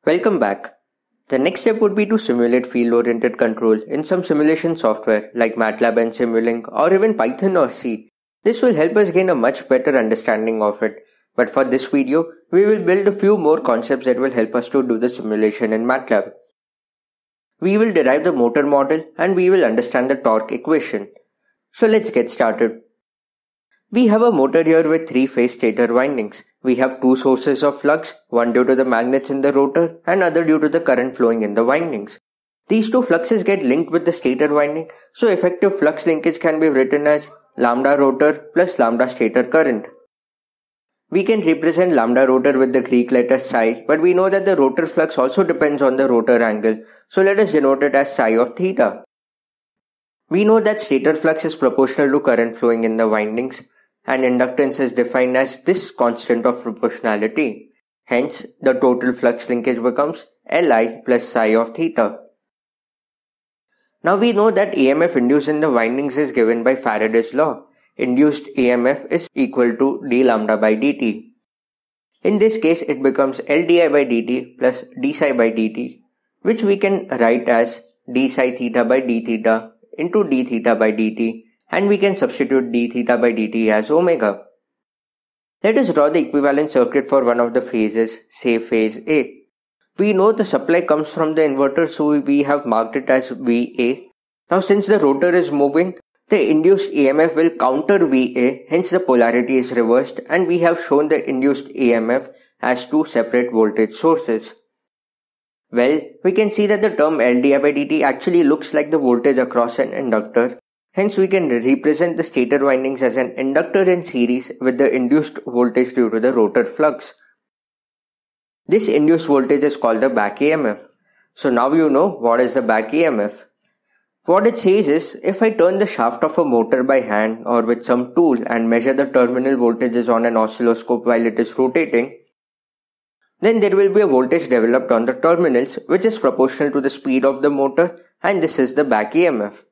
Welcome back. The next step would be to simulate field-oriented control in some simulation software like MATLAB and Simulink or even Python or C. This will help us gain a much better understanding of it. But for this video, we will build a few more concepts that will help us to do the simulation in MATLAB. We will derive the motor model and we will understand the torque equation. So let's get started. We have a motor here with three-phase stator windings. We have two sources of flux, one due to the magnets in the rotor and other due to the current flowing in the windings. These two fluxes get linked with the stator winding, so effective flux linkage can be written as lambda rotor plus lambda stator current. We can represent lambda rotor with the Greek letter psi, but we know that the rotor flux also depends on the rotor angle, so let us denote it as psi of theta. We know that stator flux is proportional to current flowing in the windings, and inductance is defined as this constant of proportionality. Hence, the total flux linkage becomes Li plus psi of theta. Now we know that EMF induced in the windings is given by Faraday's law. Induced EMF is equal to d lambda by dt. In this case, it becomes L di by dt plus d psi by dt, which we can write as d psi theta by d theta into d theta by dt, and we can substitute d theta by dt as omega. Let us draw the equivalent circuit for one of the phases, say phase A. We know the supply comes from the inverter, so we have marked it as VA. Now since the rotor is moving, the induced EMF will counter VA, hence the polarity is reversed, and we have shown the induced EMF as two separate voltage sources. Well, we can see that the term L di by dt actually looks like the voltage across an inductor. Hence, we can represent the stator windings as an inductor in series with the induced voltage due to the rotor flux. This induced voltage is called the back EMF. So now you know what is the back EMF. What it says is, if I turn the shaft of a motor by hand or with some tool and measure the terminal voltages on an oscilloscope while it is rotating, then there will be a voltage developed on the terminals which is proportional to the speed of the motor, and this is the back EMF.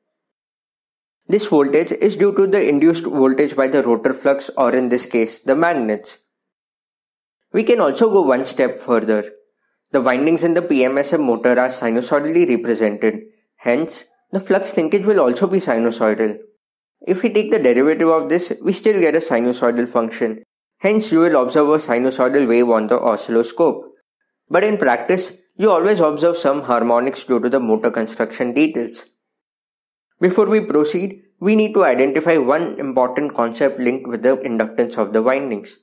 This voltage is due to the induced voltage by the rotor flux, or in this case, the magnets. We can also go one step further. The windings in the PMSM motor are sinusoidally represented. Hence, the flux linkage will also be sinusoidal. If we take the derivative of this, we still get a sinusoidal function. Hence, you will observe a sinusoidal wave on the oscilloscope. But in practice, you always observe some harmonics due to the motor construction details. Before we proceed, we need to identify one important concept linked with the inductance of the windings.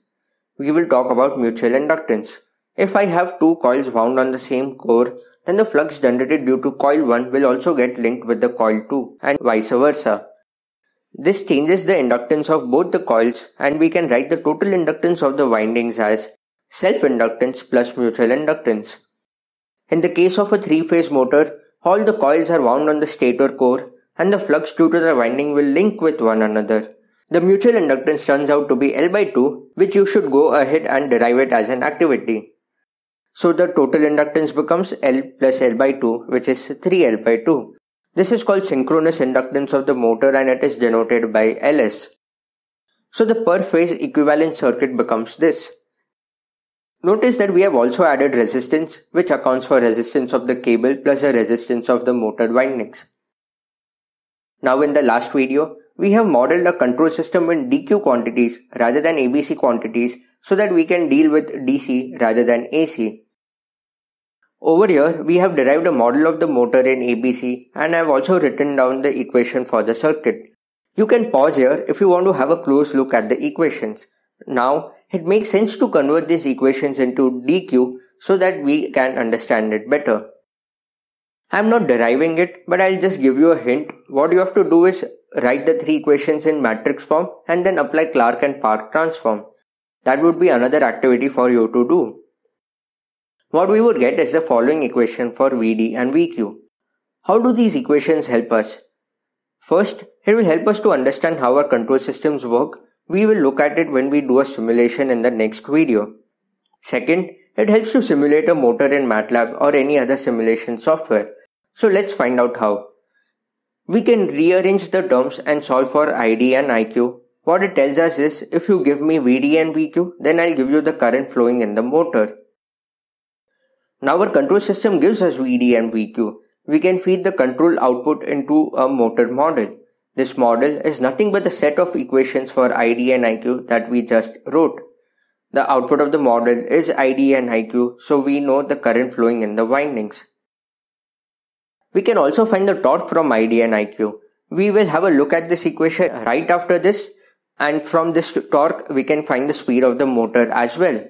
We will talk about mutual inductance. If I have two coils wound on the same core, then the flux generated due to coil 1 will also get linked with the coil 2 and vice versa. This changes the inductance of both the coils, and we can write the total inductance of the windings as self-inductance plus mutual inductance. In the case of a three-phase motor, all the coils are wound on the stator core, and the flux due to the winding will link with one another. The mutual inductance turns out to be L by 2, which you should go ahead and derive it as an activity. So the total inductance becomes L plus L by 2, which is 3L by 2. This is called synchronous inductance of the motor, and it is denoted by Ls. So the per phase equivalent circuit becomes this. Notice that we have also added resistance, which accounts for resistance of the cable plus the resistance of the motor windings. Now in the last video, we have modeled a control system in DQ quantities rather than ABC quantities so that we can deal with DC rather than AC. Over here, we have derived a model of the motor in ABC, and I have also written down the equation for the circuit. You can pause here if you want to have a close look at the equations. Now, it makes sense to convert these equations into DQ so that we can understand it better. I am not deriving it, but I'll just give you a hint. What you have to do is write the three equations in matrix form and then apply Clark and Park transform. That would be another activity for you to do. What we would get is the following equation for VD and VQ. How do these equations help us? First, it will help us to understand how our control systems work. We will look at it when we do a simulation in the next video. Second, it helps to simulate a motor in MATLAB or any other simulation software. So let's find out how. We can rearrange the terms and solve for ID and IQ. What it tells us is, if you give me VD and VQ, then I'll give you the current flowing in the motor. Now our control system gives us VD and VQ. We can feed the control output into a motor model. This model is nothing but the set of equations for ID and IQ that we just wrote. The output of the model is ID and IQ, so we know the current flowing in the windings. We can also find the torque from ID and IQ. We will have a look at this equation right after this, and from this torque we can find the speed of the motor as well.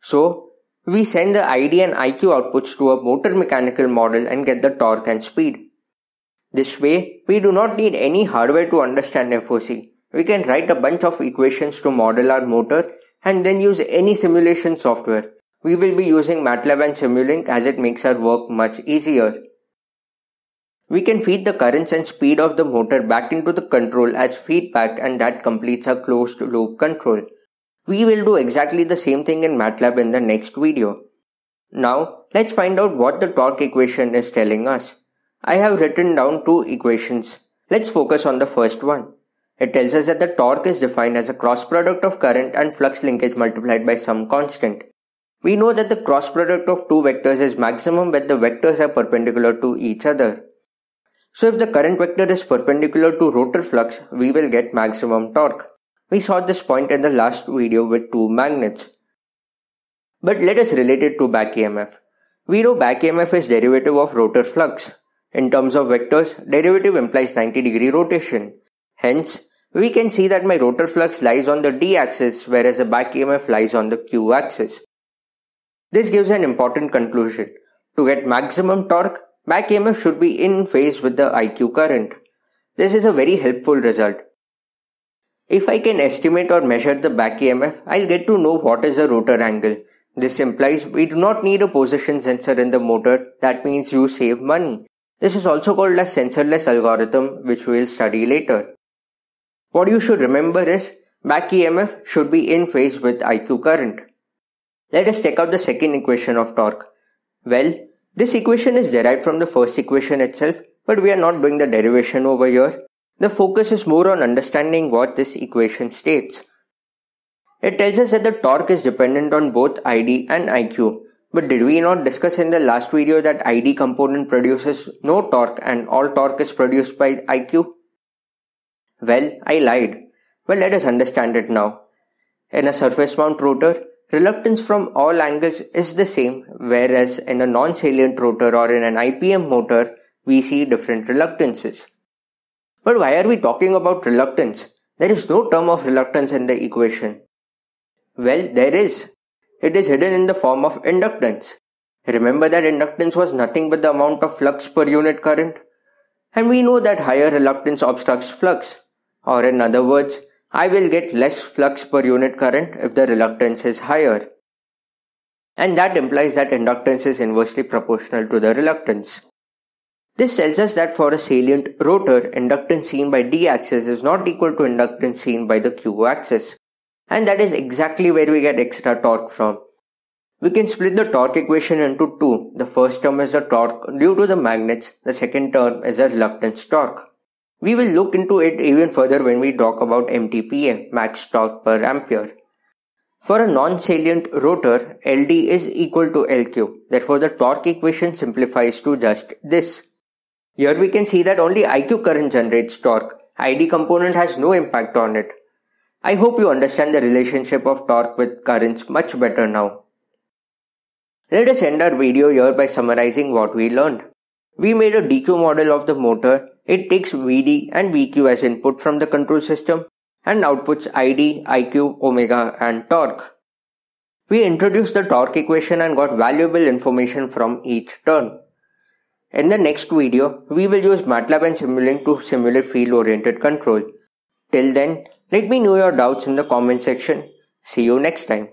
So we send the ID and IQ outputs to a motor mechanical model and get the torque and speed. This way, we do not need any hardware to understand FOC. We can write a bunch of equations to model our motor and then use any simulation software. We will be using MATLAB and Simulink as it makes our work much easier. We can feed the currents and speed of the motor back into the control as feedback, and that completes our closed loop control. We will do exactly the same thing in MATLAB in the next video. Now, let's find out what the torque equation is telling us. I have written down two equations. Let's focus on the first one. It tells us that the torque is defined as a cross product of current and flux linkage multiplied by some constant. We know that the cross product of two vectors is maximum when the vectors are perpendicular to each other. So if the current vector is perpendicular to rotor flux, we will get maximum torque. We saw this point in the last video with two magnets. But let us relate it to back EMF. We know back EMF is derivative of rotor flux. In terms of vectors, derivative implies 90-degree rotation. Hence, we can see that my rotor flux lies on the D axis, whereas the back EMF lies on the Q axis. This gives an important conclusion. To get maximum torque, back EMF should be in phase with the IQ current. This is a very helpful result. If I can estimate or measure the back EMF, I'll get to know what is the rotor angle. This implies we do not need a position sensor in the motor. That means you save money. This is also called as sensorless algorithm, which we will study later. What you should remember is back EMF should be in phase with IQ current. Let us check out the second equation of torque. Well, this equation is derived from the first equation itself, but we are not doing the derivation over here. The focus is more on understanding what this equation states. It tells us that the torque is dependent on both ID and IQ. But did we not discuss in the last video that ID component produces no torque and all torque is produced by IQ? Well, I lied. Well, let us understand it now. In a surface mount rotor, reluctance from all angles is the same, whereas in a non-salient rotor or in an IPM motor, we see different reluctances. But why are we talking about reluctance? There is no term of reluctance in the equation. Well, there is. It is hidden in the form of inductance. Remember that inductance was nothing but the amount of flux per unit current? And we know that higher reluctance obstructs flux. Or in other words, I will get less flux per unit current if the reluctance is higher. And that implies that inductance is inversely proportional to the reluctance. This tells us that for a salient rotor, inductance seen by D axis is not equal to inductance seen by the Q axis. And that is exactly where we get extra torque from. We can split the torque equation into two. The first term is the torque due to the magnets. The second term is the reluctance torque. We will look into it even further when we talk about MTPA, max torque per ampere. For a non-salient rotor, LD is equal to LQ. Therefore, the torque equation simplifies to just this. Here we can see that only IQ current generates torque. ID component has no impact on it. I hope you understand the relationship of torque with currents much better now. Let us end our video here by summarizing what we learned. We made a DQ model of the motor. It takes VD and VQ as input from the control system and outputs ID, IQ, omega and torque. We introduced the torque equation and got valuable information from each term. In the next video, we will use MATLAB and Simulink to simulate field-oriented control. Till then, let me know your doubts in the comment section. See you next time.